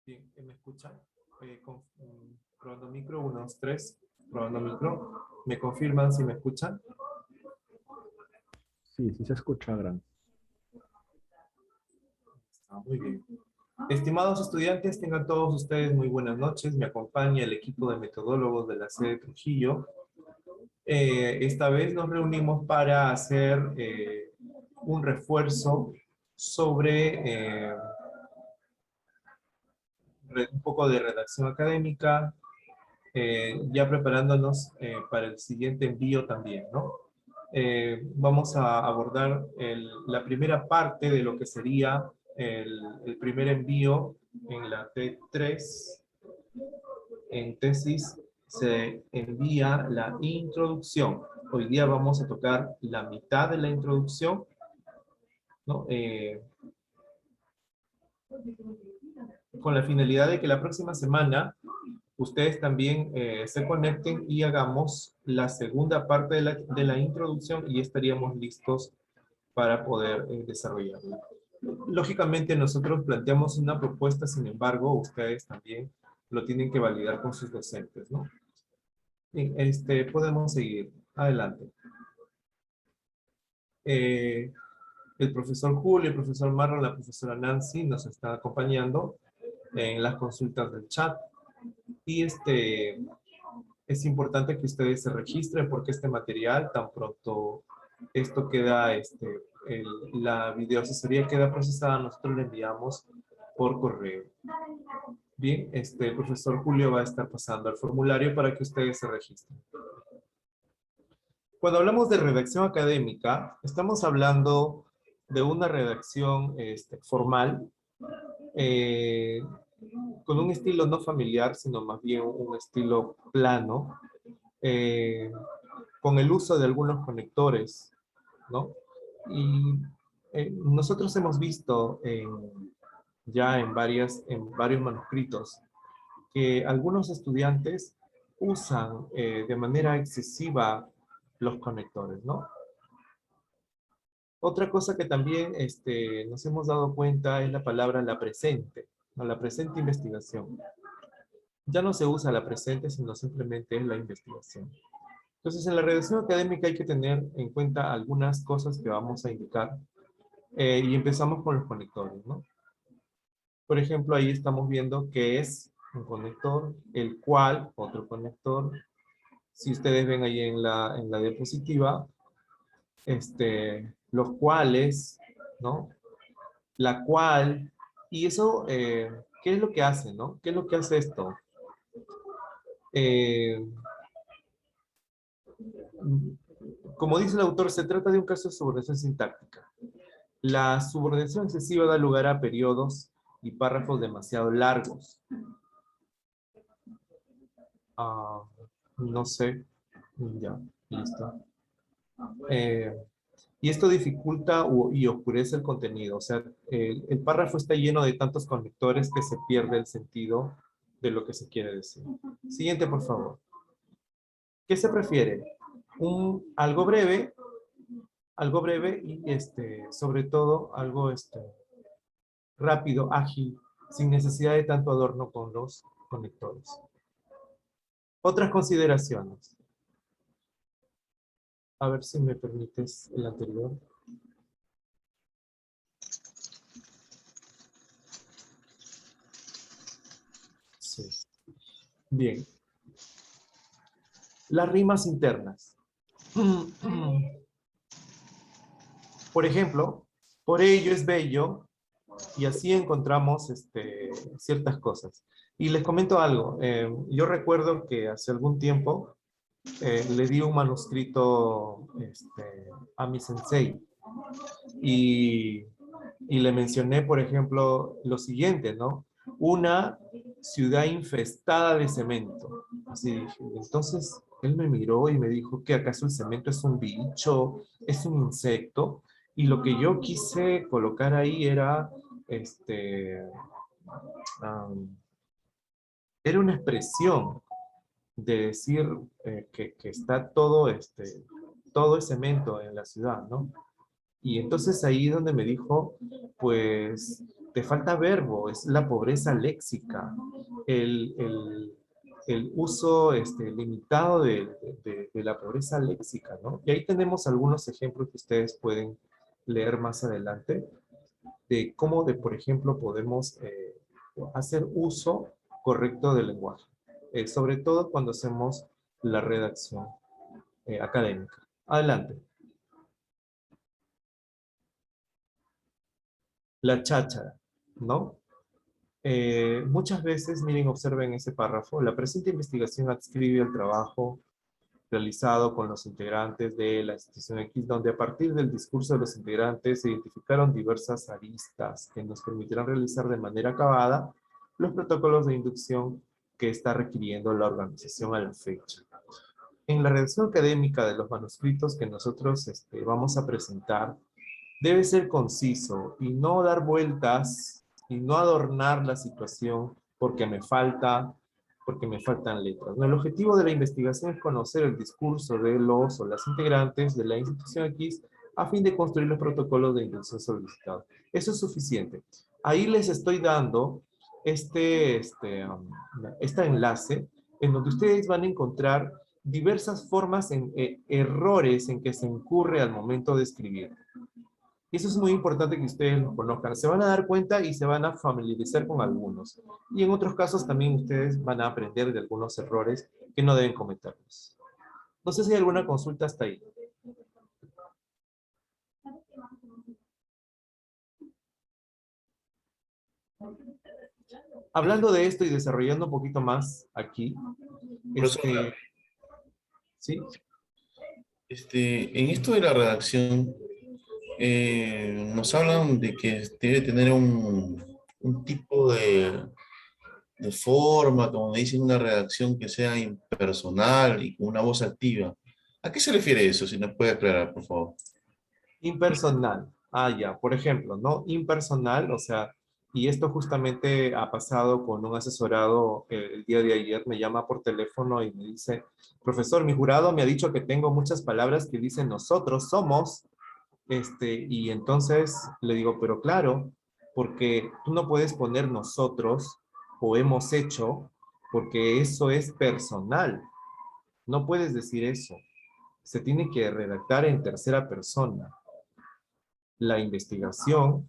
Bien, ¿me escuchan? Probando micro, 1, 2, 3. Probando micro. ¿Me confirman si me escuchan? Sí, sí se escucha, Gran. Está muy bien. Estimados estudiantes, tengan todos ustedes muy buenas noches. Me acompaña el equipo de metodólogos de la sede Trujillo. Esta vez nos reunimos para hacer un refuerzo sobre un poco de redacción académica, ya preparándonos para el siguiente envío también, ¿no? Vamos a abordar la primera parte de lo que sería el primer envío en la T3. En tesis se envía la introducción. Hoy día vamos a tocar la mitad de la introducción, ¿no? Con la finalidad de que la próxima semana ustedes también se conecten y hagamos la segunda parte de la introducción y estaríamos listos para poder desarrollarla. Lógicamente nosotros planteamos una propuesta, sin embargo, ustedes también lo tienen que validar con sus docentes, ¿no? Bien, podemos seguir. Adelante. El profesor Julio, el profesor Marlon, la profesora Nancy nos están acompañando en las consultas del chat. Y es importante que ustedes se registren porque este material, tan pronto esto queda, la videoasesoría queda procesada, nosotros le enviamos por correo. Bien, el profesor Julio va a estar pasando el formulario para que ustedes se registren. Cuando hablamos de redacción académica, estamos hablando de una redacción formal, eh, con un estilo no familiar, sino más bien un estilo plano, eh, con el uso de algunos conectores, ¿no? Y nosotros hemos visto ya en varios manuscritos que algunos estudiantes usan de manera excesiva los conectores, ¿no? Otra cosa que también nos hemos dado cuenta es la palabra la presente, ¿no? La presente investigación. Ya no se usa la presente, sino simplemente es la investigación. Entonces, en la redacción académica hay que tener en cuenta algunas cosas que vamos a indicar. Y empezamos con los conectores, ¿no? Por ejemplo, ahí estamos viendo qué es un conector, el cual, otro conector. Si ustedes ven ahí en la diapositiva, los cuales, ¿no? La cual, y eso, ¿qué es lo que hace, no? ¿Qué es lo que hace esto? Eh, Como dice el autor, se trata de un caso de subordinación sintáctica. La subordinación excesiva da lugar a periodos y párrafos demasiado largos. Ah, no sé. Ya, listo. Eh, y esto dificulta y oscurece el contenido. O sea, el párrafo está lleno de tantos conectores que se pierde el sentido de lo que se quiere decir. Siguiente, por favor. ¿Qué se prefiere? Algo breve y sobre todo algo rápido, ágil, sin necesidad de tanto adorno con los conectores. Otras consideraciones. A ver si me permites el anterior. Sí. Bien. Las rimas internas. Por ejemplo, por ello es bello, y así encontramos ciertas cosas. Y les comento algo. Yo recuerdo que hace algún tiempo le di un manuscrito a mi sensei y, y le mencioné, por ejemplo, lo siguiente, ¿no? Una ciudad infestada de cemento. Así dije. Entonces, él me miró y me dijo que acaso el cemento es un bicho, es un insecto, y lo que yo quise colocar ahí era, um, era una expresión de decir que está todo es cemento en la ciudad, ¿no? Y entonces ahí es donde me dijo, pues, te falta verbo, es la pobreza léxica, el uso limitado de la pobreza léxica, ¿no? Y ahí tenemos algunos ejemplos que ustedes pueden leer más adelante, de cómo, por ejemplo, podemos hacer uso correcto del lenguaje, sobre todo cuando hacemos la redacción académica. Adelante. La cháchara, ¿no? Muchas veces, miren, observen ese párrafo, la presente investigación adscribe al trabajo realizado con los integrantes de la institución X, donde a partir del discurso de los integrantes se identificaron diversas aristas que nos permitirán realizar de manera acabada los protocolos de inducción que está requiriendo la organización a la fecha. En la redacción académica de los manuscritos que nosotros vamos a presentar, debe ser conciso y no dar vueltas y no adornar la situación porque me faltan letras. El objetivo de la investigación es conocer el discurso de los o las integrantes de la institución X a fin de construir los protocolos de inducción solicitados. Eso es suficiente. Ahí les estoy dando este enlace en donde ustedes van a encontrar diversas formas, errores en que se incurre al momento de escribir. Y eso es muy importante que ustedes lo conozcan. Se van a dar cuenta y se van a familiarizar con algunos. Y en otros casos también ustedes van a aprender de algunos errores que no deben cometerlos. No sé si hay alguna consulta hasta ahí. Hablando de esto y desarrollando un poquito más aquí, Profesor, ¿sí? en esto de la redacción, nos hablan de que debe tener un tipo de forma, como me dicen, una redacción que sea impersonal y con una voz activa. ¿A qué se refiere eso? Si nos puede aclarar, por favor. Impersonal. Ah, ya. Por ejemplo, ¿no? Impersonal, o sea, y esto justamente ha pasado con un asesorado el día de ayer, me llama por teléfono y me dice, profesor, mi jurado me ha dicho que tengo muchas palabras que dicen nosotros somos, y entonces le digo, pero claro, porque tú no puedes poner nosotros o hemos hecho, porque eso es personal. No puedes decir eso. Se tiene que redactar en tercera persona. La investigación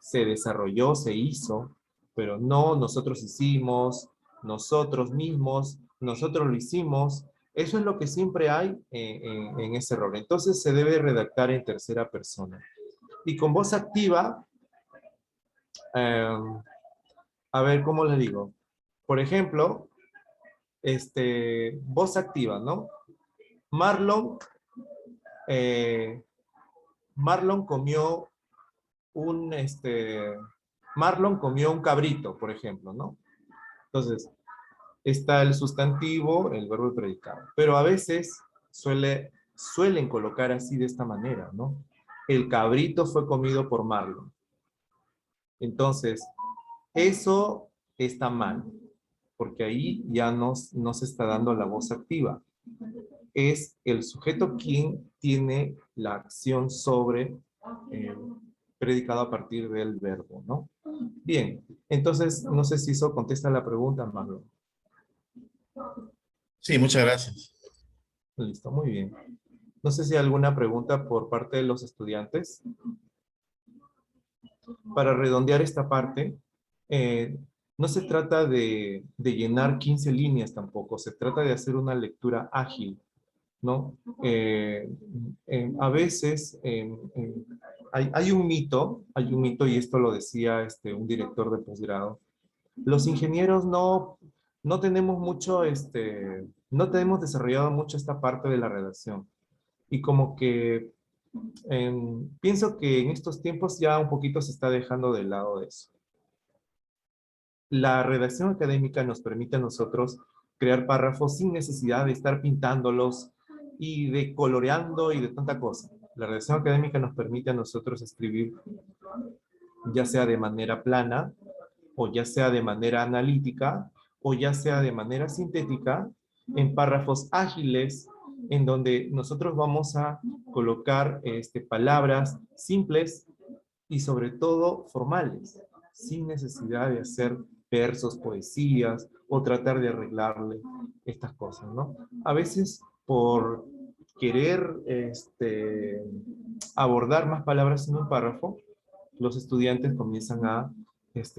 se desarrolló, se hizo, pero no nosotros hicimos, nosotros mismos, nosotros lo hicimos. Eso es lo que siempre hay en ese error. Entonces se debe redactar en tercera persona. Y con voz activa, eh, a ver, ¿cómo le digo? Por ejemplo, voz activa, ¿no? Marlon, eh, Marlon comió un, Marlon comió un cabrito, por ejemplo, ¿no? Entonces, está el sustantivo, el verbo y predicado. Pero a veces suelen colocar así de esta manera, ¿no? El cabrito fue comido por Marlon. Entonces, eso está mal, porque ahí ya no se está dando la voz activa. Es el sujeto quien tiene la acción sobre predicado a partir del verbo, ¿no? Bien, entonces, no sé si eso contesta la pregunta, Marlon. Sí, muchas gracias. Listo, muy bien. No sé si hay alguna pregunta por parte de los estudiantes. Para redondear esta parte, no se trata de llenar 15 líneas tampoco, se trata de hacer una lectura ágil, ¿no? A veces hay un mito, y esto lo decía un director de posgrado. Los ingenieros no tenemos mucho, no tenemos desarrollado mucho esta parte de la redacción. Y como que pienso que en estos tiempos ya un poquito se está dejando de lado de eso. La redacción académica nos permite a nosotros crear párrafos sin necesidad de estar pintándolos y de coloreando y de tanta cosa. La redacción académica nos permite a nosotros escribir ya sea de manera plana, o ya sea de manera analítica, o ya sea de manera sintética, en párrafos ágiles, en donde nosotros vamos a colocar palabras simples y sobre todo formales, sin necesidad de hacer versos, poesías o tratar de arreglarle estas cosas, ¿no? A veces por querer abordar más palabras en un párrafo, los estudiantes comienzan a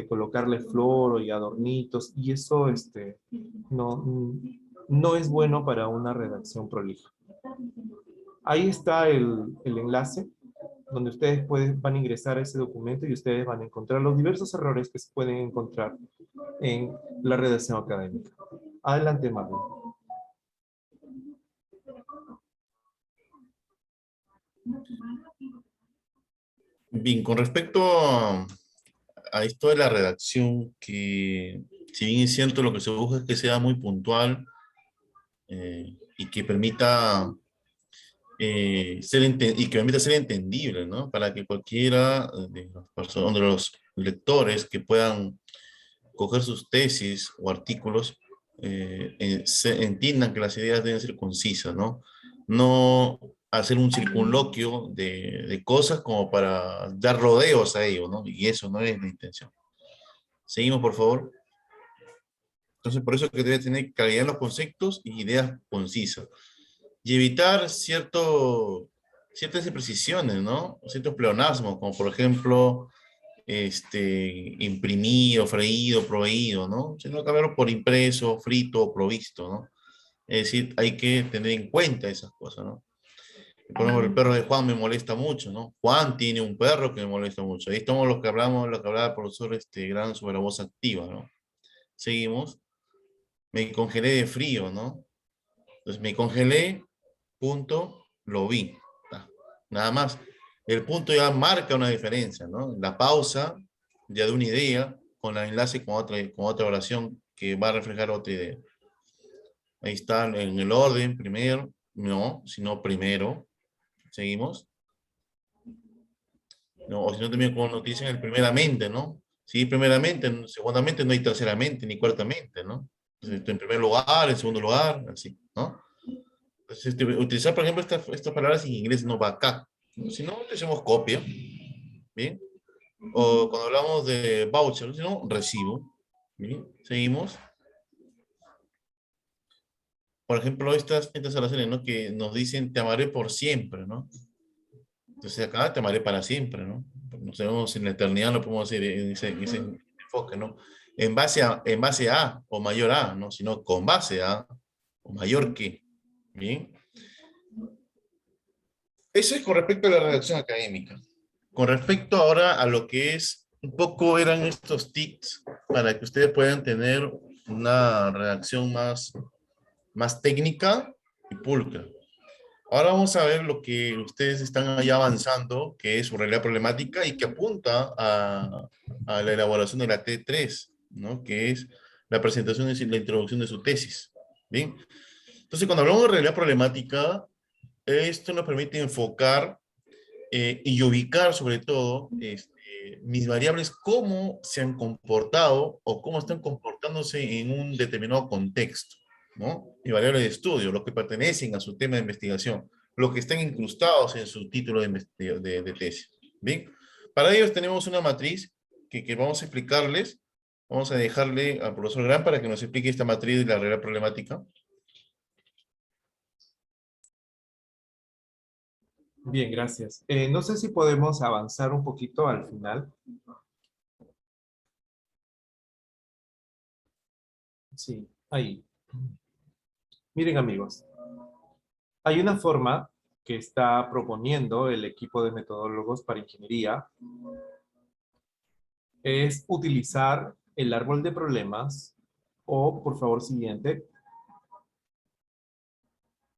colocarle flor y adornitos y eso no, no es bueno para una redacción prolija. Ahí está el enlace donde ustedes van a ingresar a ese documento y ustedes van a encontrar los diversos errores que se pueden encontrar en la redacción académica. Adelante, Marlon. Bien, con respecto a esto de la redacción, que si bien es cierto, lo que se busca es que sea muy puntual y que permita y que permita ser entendible, ¿no? Para que cualquiera de las personas, de los lectores que puedan coger sus tesis o artículos, se entiendan que las ideas deben ser concisas, ¿no? No hacer un circunloquio de cosas como para dar rodeos a ello, ¿no? Y eso no es la intención. Seguimos, por favor. Entonces, por eso es que debe tener claridad en los conceptos y ideas concisas. Y evitar ciertas imprecisiones, ¿no? Ciertos pleonasmos, como por ejemplo, imprimido, freído, proveído, ¿no? Sino cambiarlo por impreso, frito o provisto, ¿no? Es decir, hay que tener en cuenta esas cosas, ¿no? Por ejemplo, el perro de Juan me molesta mucho, ¿no? Juan tiene un perro que me molesta mucho. Ahí estamos lo que hablamos, lo que hablaba el profesor Gran sobre la voz activa, ¿no? Seguimos. Me congelé de frío, ¿no? Entonces me congelé, punto, lo vi. Nada más. El punto ya marca una diferencia, ¿no? La pausa ya de una idea con el enlace con otra oración que va a reflejar otra idea. Ahí está en el orden, primero, no, sino primero. Seguimos. No, o si no, también como nos dicen el primeramente, ¿no? Sí, primeramente, segundamente no hay terceramente ni cuartamente, ¿no? Entonces, en primer lugar, en segundo lugar, así, ¿no? Entonces, utilizar, por ejemplo, estas palabras en inglés no va acá. ¿No? Si no, utilizamos copia, ¿bien? O cuando hablamos de voucher, si no, recibo, ¿bien? Seguimos. Por ejemplo, estas oraciones, ¿no? Que nos dicen, te amaré por siempre, ¿no? Entonces acá te amaré para siempre, ¿no? No sabemos si en la eternidad lo podemos decir en ese enfoque, ¿no? En base a, o mayor a, ¿no? Sino con base a, o mayor que, ¿bien? Eso es con respecto a la redacción académica. Con respecto ahora a lo que es, un poco eran estos tips para que ustedes puedan tener una redacción más técnica y pulcra. Ahora vamos a ver lo que ustedes están ya avanzando, que es su realidad problemática y que apunta a la elaboración de la T3, ¿no? Que es la presentación y la introducción de su tesis. ¿Bien? Entonces, cuando hablamos de realidad problemática, esto nos permite enfocar y ubicar sobre todo mis variables, cómo se han comportado o cómo están comportándose en un determinado contexto, ¿no? Mi variable de estudio, los que pertenecen a su tema de investigación, los que están incrustados en su título de tesis. ¿Bien? Para ellos tenemos una matriz que vamos a explicarles. Vamos a dejarle al profesor Gran para que nos explique esta matriz de la realidad problemática. Bien, gracias. No sé si podemos avanzar un poquito al final. Sí, ahí. Miren, amigos, hay una forma que está proponiendo el equipo de metodólogos para ingeniería, es utilizar el árbol de problemas o, por favor, siguiente.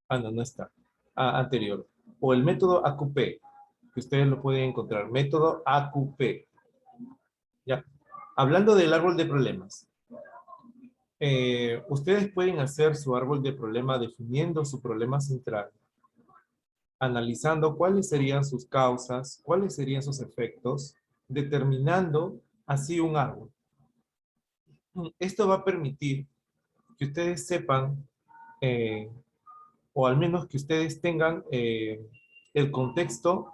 Ah, no, no está. Anterior. O el método AQP, que ustedes lo pueden encontrar. Método AQP. Ya. Hablando del árbol de problemas. Ustedes pueden hacer su árbol de problema definiendo su problema central, analizando cuáles serían sus causas, cuáles serían sus efectos, determinando así un árbol. Esto va a permitir que ustedes sepan, o al menos que ustedes tengan el contexto,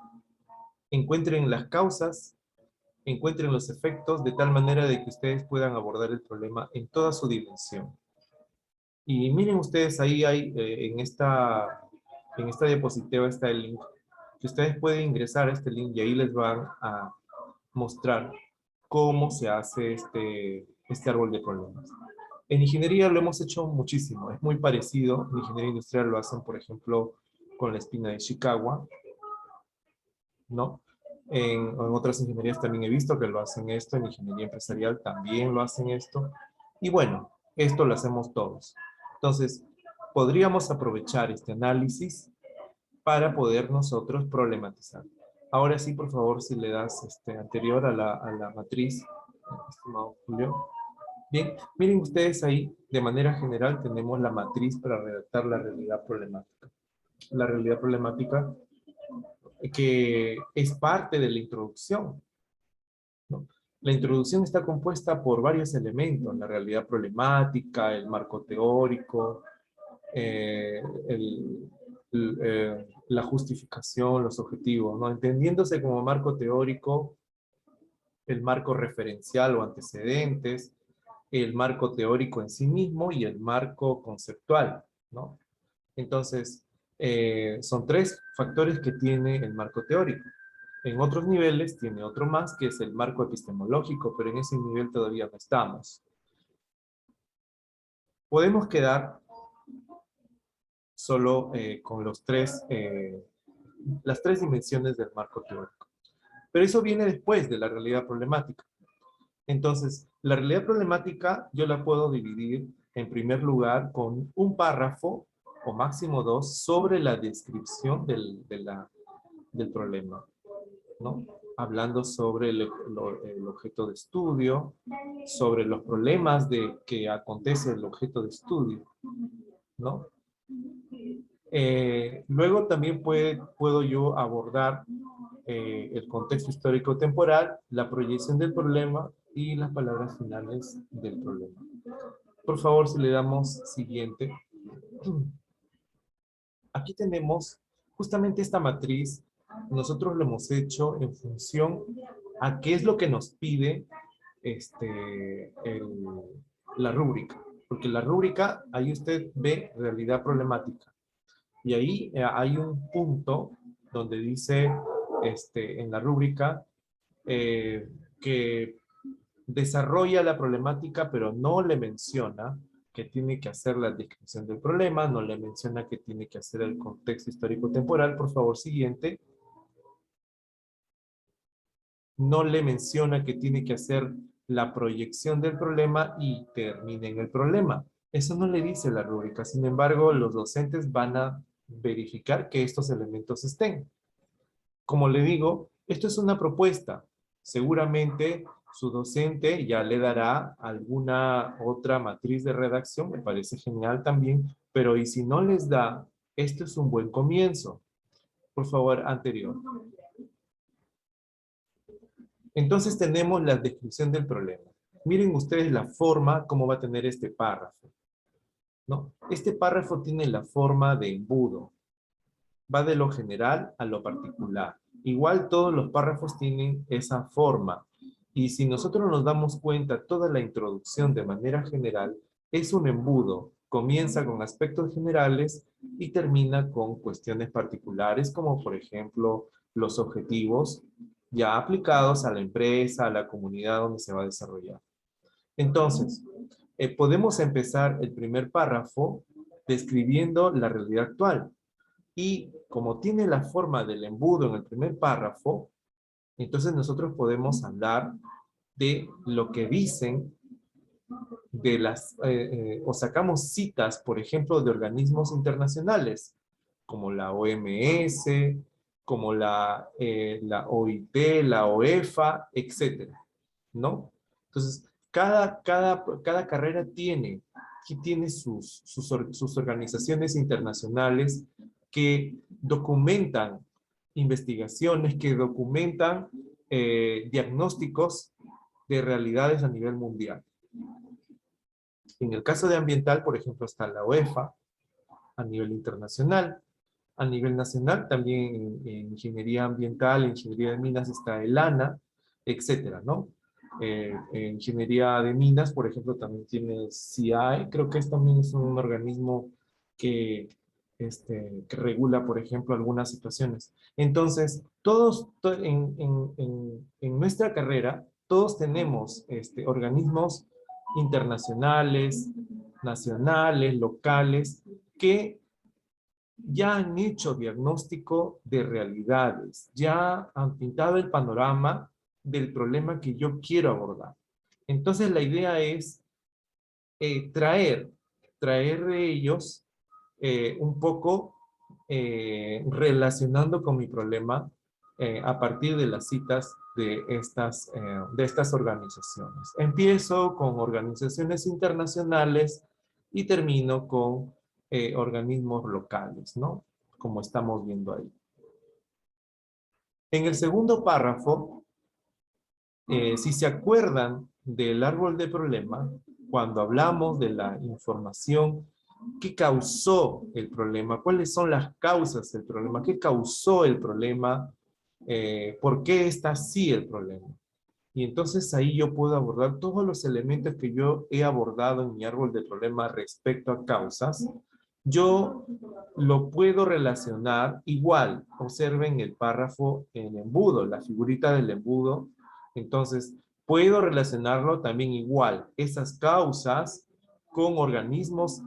encuentren las causas, encuentren los efectos, de tal manera de que ustedes puedan abordar el problema en toda su dimensión. Y miren ustedes, ahí hay, en esta diapositiva está el link, que ustedes pueden ingresar a este link y ahí les van a mostrar cómo se hace este árbol de problemas. En ingeniería lo hemos hecho muchísimo, es muy parecido. En ingeniería industrial lo hacen, por ejemplo, con la espina de Chicago, ¿no? En otras ingenierías también he visto que lo hacen esto, en ingeniería empresarial también lo hacen esto. Y bueno, esto lo hacemos todos. Entonces, podríamos aprovechar este análisis para poder nosotros problematizar. Ahora sí, por favor, si le das anterior a la matriz, estimado Julio. Bien, miren ustedes ahí, de manera general tenemos la matriz para redactar la realidad problemática. La realidad problemática que es parte de la introducción, ¿no? La introducción está compuesta por varios elementos: la realidad problemática, el marco teórico, eh, el, la justificación, los objetivos, ¿no? Entendiéndose como marco teórico el marco referencial o antecedentes, el marco teórico en sí mismo y el marco conceptual, ¿no? Entonces, son tres factores que tiene el marco teórico. En otros niveles tiene otro más, que es el marco epistemológico, pero en ese nivel todavía no estamos. Podemos quedar solo con las tres dimensiones del marco teórico. Pero eso viene después de la realidad problemática. Entonces, la realidad problemática yo la puedo dividir en primer lugar con un párrafo o máximo dos sobre la descripción del problema, ¿no? Hablando sobre el objeto de estudio, sobre los problemas que acontece el objeto de estudio, ¿no? Luego también puedo yo abordar el contexto histórico-temporal, la proyección del problema y las palabras finales del problema. Por favor, si le damos siguiente. Aquí tenemos justamente esta matriz. Nosotros lo hemos hecho en función a qué es lo que nos pide la rúbrica. Porque la rúbrica, ahí usted ve realidad problemática. Y ahí hay un punto donde dice en la rúbrica que desarrolla la problemática, pero no le menciona que tiene que hacer la descripción del problema, no le menciona que tiene que hacer el contexto histórico-temporal. Por favor, siguiente. No le menciona que tiene que hacer la proyección del problema y termine en el problema. Eso no le dice la rúbrica. Sin embargo, los docentes van a verificar que estos elementos estén. Como le digo, esto es una propuesta. Seguramente su docente ya le dará alguna otra matriz de redacción, me parece genial también, pero y si no les da, esto es un buen comienzo. Por favor, anterior. Entonces tenemos la descripción del problema. Miren ustedes la forma, cómo va a tener este párrafo, ¿no? Este párrafo tiene la forma de embudo. Va de lo general a lo particular. Igual todos los párrafos tienen esa forma. Y si nosotros nos damos cuenta, toda la introducción de manera general es un embudo. Comienza con aspectos generales y termina con cuestiones particulares, como por ejemplo los objetivos ya aplicados a la empresa, a la comunidad donde se va a desarrollar. Entonces, podemos empezar el primer párrafo describiendo la realidad actual. Y como tiene la forma del embudo en el primer párrafo, entonces nosotros podemos hablar de lo que dicen de o sacamos citas, por ejemplo, de organismos internacionales, como la OMS, como la OIT, la OEFA, etcétera, ¿no? Entonces, cada carrera tiene sus organizaciones internacionales que documentan investigaciones, que documentan diagnósticos de realidades a nivel mundial. En el caso de ambiental, por ejemplo, está la OEFA a nivel internacional. A nivel nacional, también en ingeniería ambiental, en ingeniería de minas está el ANA, etcétera, ¿no? En ingeniería de minas, por ejemplo, también tiene CI, creo que también es un organismo que, que regula, por ejemplo, algunas situaciones. Entonces, todos en nuestra carrera, todos tenemos organismos internacionales, nacionales, locales, que ya han hecho diagnóstico de realidades, ya han pintado el panorama del problema que yo quiero abordar. Entonces la idea es traer de ellos un poco relacionando con mi problema a partir de las citas de estas organizaciones. Empiezo con organizaciones internacionales y termino con organismos locales, ¿no? Como estamos viendo ahí. En el segundo párrafo, si se acuerdan del árbol de problema, cuando hablamos de la información, ¿qué causó el problema? ¿Cuáles son las causas del problema? ¿Qué causó el problema? ¿Por qué está así el problema? Y entonces ahí yo puedo abordar todos los elementos que yo he abordado en mi árbol de problema respecto a causas. Yo lo puedo relacionar igual. Observen el párrafo en embudo, la figurita del embudo. Entonces, puedo relacionarlo también igual, esas causas con organismos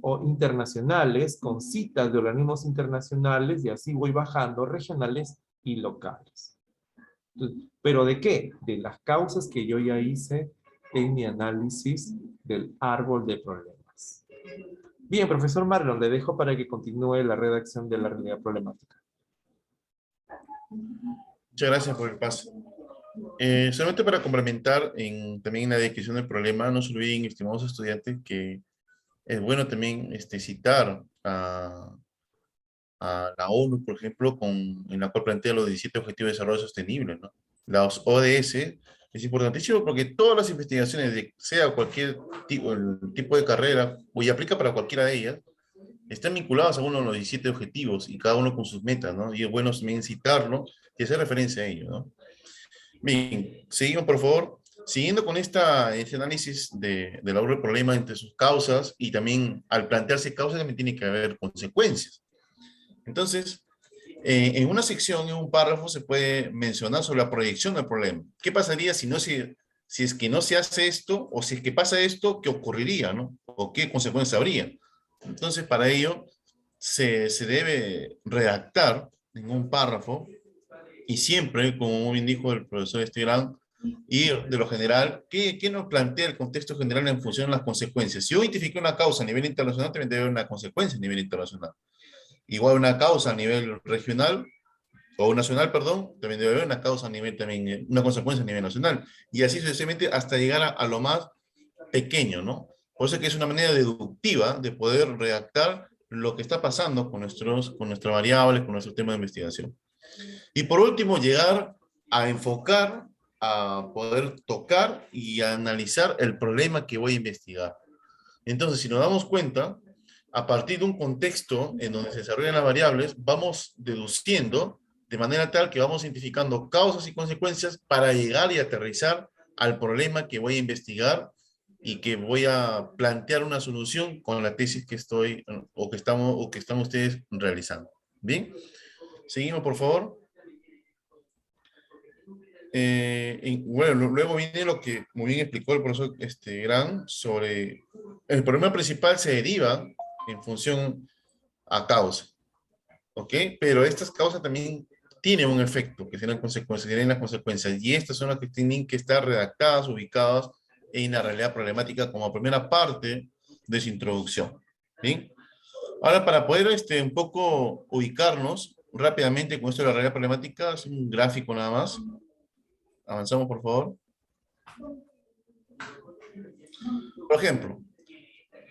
o internacionales, con citas de organismos internacionales, y así voy bajando regionales y locales. ¿Pero de qué? De las causas que yo ya hice en mi análisis del árbol de problemas. Bien, profesor Marlon, le dejo para que continúe la redacción de la realidad problemática. Muchas gracias por el paso. Solamente para complementar también en la descripción del problema, no se olviden, estimados estudiantes, que es bueno también citar a la ONU, por ejemplo, en la cual plantea los 17 Objetivos de Desarrollo Sostenible, ¿no? Los ODS es importantísimo porque todas las investigaciones, sea cualquier el tipo de carrera, o y aplica para cualquiera de ellas, están vinculadas a uno de los 17 objetivos y cada uno con sus metas, ¿no? Y es bueno también citarlo y hacer referencia a ello, ¿no? Bien, seguimos por favor. Siguiendo con este análisis del árbol del problema entre sus causas y también al plantearse causas también tiene que haber consecuencias. Entonces, en una sección, en un párrafo, se puede mencionar sobre la proyección del problema. ¿Qué pasaría si es que no se hace esto o si es que pasa esto, qué ocurriría, ¿no? O qué consecuencias habría. Entonces, para ello, se debe redactar en un párrafo y siempre, como muy bien dijo el profesor Estegrán, ir de lo general, ¿qué nos plantea el contexto general en función de las consecuencias? Si yo identifico una causa a nivel internacional, también debe haber una consecuencia a nivel internacional. Igual una causa a nivel regional, o nacional, perdón, también debe haber una causa a nivel, también, una consecuencia a nivel nacional. Y así sucesivamente hasta llegar a lo más pequeño, ¿no? Por eso que es una manera deductiva de poder redactar lo que está pasando con nuestras variables, con nuestro tema de investigación. Y por último, llegar a enfocar, a poder tocar y a analizar el problema que voy a investigar. Entonces, si nos damos cuenta, a partir de un contexto en donde se desarrollan las variables, vamos deduciendo de manera tal que vamos identificando causas y consecuencias para llegar y aterrizar al problema que voy a investigar y que voy a plantear una solución con la tesis que estoy o que están ustedes realizando. ¿Bien? Seguimos, por favor. Bueno, luego viene lo que muy bien explicó el profesor Gran sobre el problema principal se deriva en función a causa, ¿ok? Pero estas causas también tienen un efecto, que tienen consecuencias, tienen las consecuencias, y estas son las que tienen que estar redactadas, ubicadas en la realidad problemática como primera parte de su introducción, ¿bien? Ahora, para poder un poco ubicarnos rápidamente con esto de la realidad problemática, es un gráfico nada más. Avanzamos, por favor. Por ejemplo,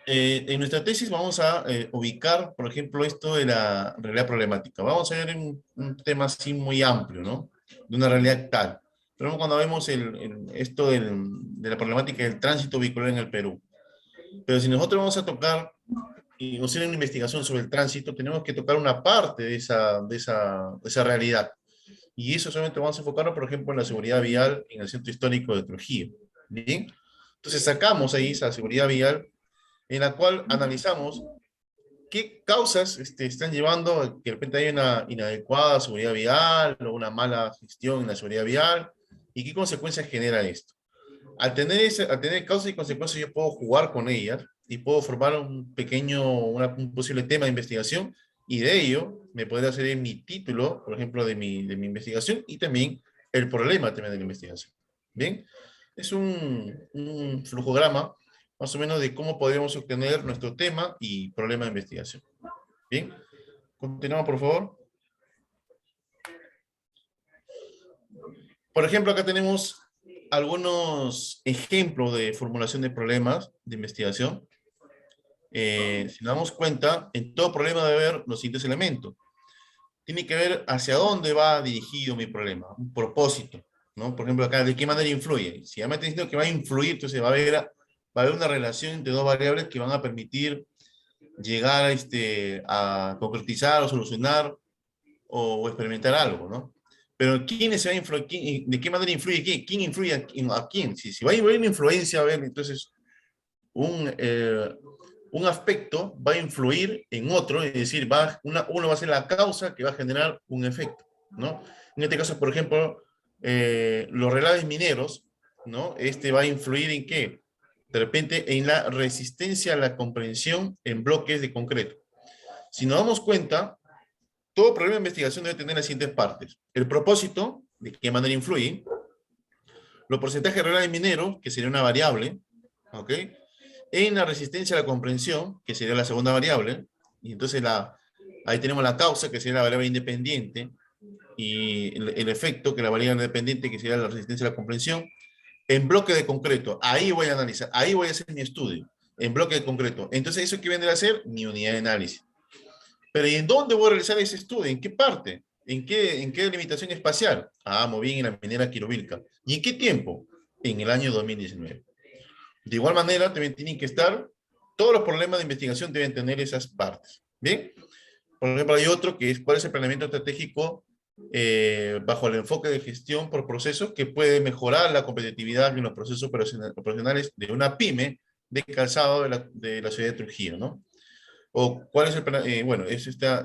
en nuestra tesis vamos a ubicar, por ejemplo, esto de la realidad problemática. Vamos a ver un tema así muy amplio, ¿no? De una realidad tal. Pero cuando vemos esto de la problemática del tránsito vehicular en el Perú. Pero si nosotros vamos a tocar y nos hacen una investigación sobre el tránsito, tenemos que tocar una parte de esa realidad. Y eso solamente vamos a enfocarnos, por ejemplo, en la seguridad vial en el centro histórico de Trujillo. ¿Bien? Entonces sacamos ahí esa seguridad vial en la cual analizamos qué causas están llevando a que de repente hay una inadecuada seguridad vial o una mala gestión en la seguridad vial y qué consecuencias genera esto. Al tener causas y consecuencias, yo puedo jugar con ellas y puedo formar un posible tema de investigación y de ello me puede hacer mi título, por ejemplo, de mi investigación y también el problema también de la investigación. ¿Bien? Es un flujograma más o menos de cómo podríamos obtener nuestro tema y problema de investigación. Bien, continuamos por favor. Por ejemplo, acá tenemos algunos ejemplos de formulación de problemas de investigación. Si nos damos cuenta, en todo problema debe haber los siguientes elementos. Tiene que ver hacia dónde va dirigido mi problema, un propósito, ¿no? Por ejemplo, acá, ¿de qué manera influye? Si ya me está diciendo que va a influir, entonces va a haber una relación entre dos variables que van a permitir llegar a concretizar o solucionar o experimentar algo, ¿no? Pero ¿quién se va a influir? ¿De qué manera influye quién? ¿Quién influye a quién? Si va a haber una influencia, a ver, entonces un aspecto va a influir en otro, es decir, uno va a ser la causa que va a generar un efecto, ¿no? En este caso, por ejemplo, los relaves mineros, ¿no? Va a influir en qué? De repente en la resistencia a la comprensión en bloques de concreto. Si nos damos cuenta, todo problema de investigación debe tener las siguientes partes. El propósito, de qué manera influye, los porcentajes de relaves mineros, que sería una variable, ¿ok? En la resistencia a la comprensión, que sería la segunda variable, y entonces ahí tenemos la causa, que sería la variable independiente, y el efecto, que es la variable independiente, que sería la resistencia a la comprensión, en bloque de concreto. Ahí voy a analizar, ahí voy a hacer mi estudio, en bloque de concreto. Entonces, ¿eso qué vendrá a ser? Mi unidad de análisis. Pero ¿y en dónde voy a realizar ese estudio? ¿En qué parte? ¿En qué limitación espacial? Ah, muy bien, en la minera Quirovilca. ¿Y en qué tiempo? En el año 2019. De igual manera, también tienen que estar, todos los problemas de investigación deben tener esas partes. ¿Bien? Por ejemplo, hay otro que es cuál es el planeamiento estratégico bajo el enfoque de gestión por procesos que puede mejorar la competitividad en los procesos operacionales de una pyme de calzado de la ciudad de Trujillo, ¿no? O cuál es el plan, bueno, ahí está,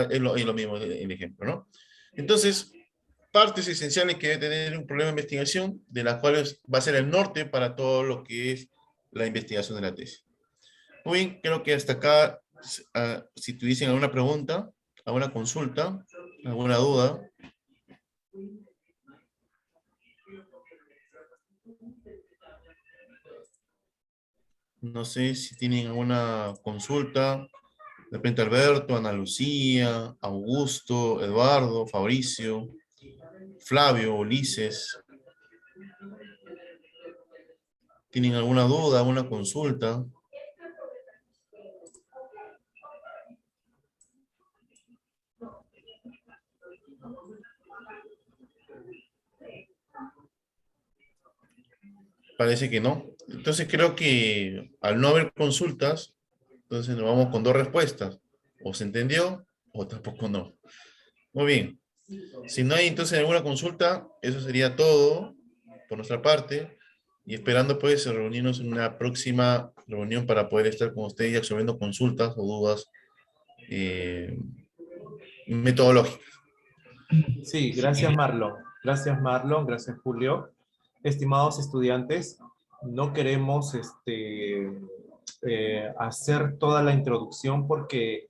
es lo mismo el ejemplo, ¿no? Entonces, partes esenciales que debe tener un problema de investigación, de las cuales va a ser el norte para todo lo que es la investigación de la tesis. Muy bien, creo que hasta acá, si tuviesen alguna pregunta, alguna consulta, alguna duda. No sé si tienen alguna consulta. De repente Alberto, Ana Lucía, Augusto, Eduardo, Fabricio, Flavio, Ulises. ¿Tienen alguna duda, alguna consulta? Parece que no. Entonces creo que al no haber consultas, entonces nos vamos con dos respuestas. O se entendió o tampoco no. Muy bien. Si no hay entonces alguna consulta, eso sería todo por nuestra parte. Y esperando pues reunirnos en una próxima reunión para poder estar con ustedes y resolviendo consultas o dudas metodológicas. Sí, gracias Marlon. Gracias Marlon, gracias Julio. Estimados estudiantes, no queremos hacer toda la introducción porque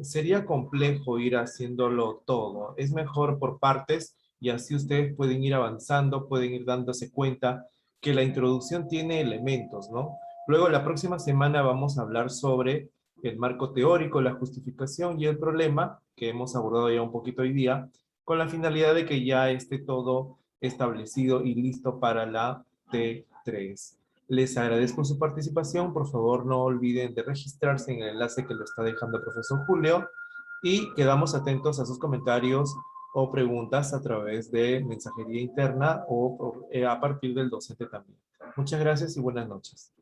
sería complejo ir haciéndolo todo. Es mejor por partes y así ustedes pueden ir avanzando, pueden ir dándose cuenta que la introducción tiene elementos, ¿no? Luego la próxima semana vamos a hablar sobre el marco teórico, la justificación y el problema que hemos abordado ya un poquito hoy día, con la finalidad de que ya esté todo establecido y listo para la T3. Les agradezco su participación. Por favor, no olviden de registrarse en el enlace que lo está dejando el profesor Julio y quedamos atentos a sus comentarios o preguntas a través de mensajería interna o a partir del docente también. Muchas gracias y buenas noches.